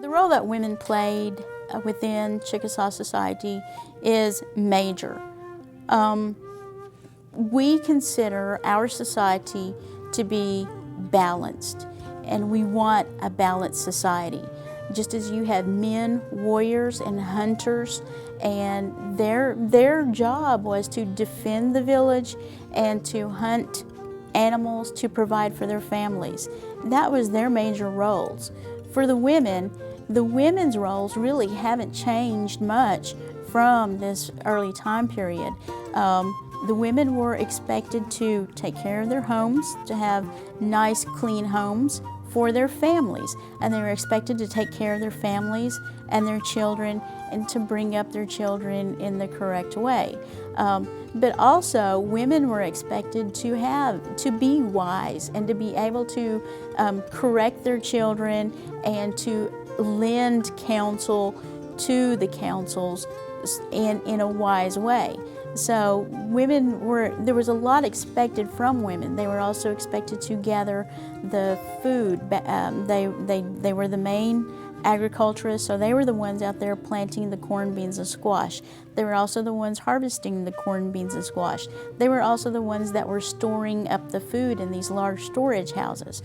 The role that women played within Chickasaw society is major. We consider our society to be balanced, and we want a balanced society. Just as you have men, warriors, and hunters, and their job was to defend the village and to hunt animals to provide for their families. That was their major roles. For the women's roles really haven't changed much from this early time period. The women were expected to take care of their homes, to have nice, clean homes for their families, and they were expected to take care of their families and their children and to bring up their children in the correct way. But also, women were expected to be wise and to be able to correct their children and to lend counsel to the councils in a wise way. So there was a lot expected from women. They were also expected to gather the food. They were the main agriculturists, so they were the ones out there planting the corn, beans, and squash. They were also the ones harvesting the corn, beans, and squash. They were also the ones that were storing up the food in these large storage houses.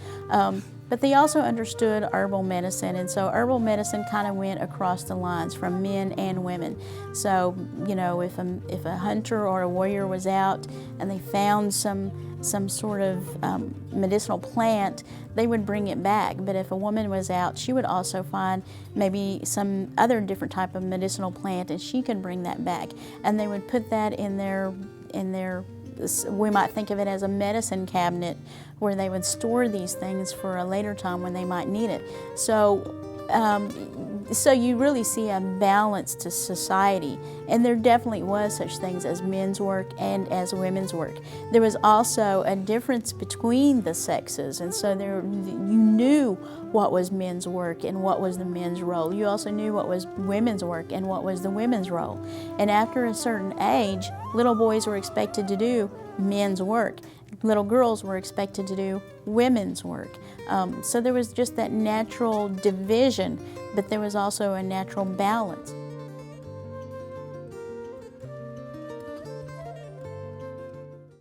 But they also understood herbal medicine, and so herbal medicine kind of went across the lines from men and women. So, you know, if a hunter or a warrior was out and they found some sort of medicinal plant, they would bring it back. But if a woman was out, she would also find maybe some other different type of medicinal plant, and she could bring that back. And they would put that in their we might think of it as a medicine cabinet, where they would store these things for a later time when they might need it. So you really see a balance to society, and there definitely was such things as men's work and as women's work. There was also a difference between the sexes, and so you knew what was men's work and what was the men's role. You also knew what was women's work and what was the women's role. And after a certain age, little boys were expected to do men's work. Little girls were expected to do women's work. So there was just that natural division, but there was also a natural balance.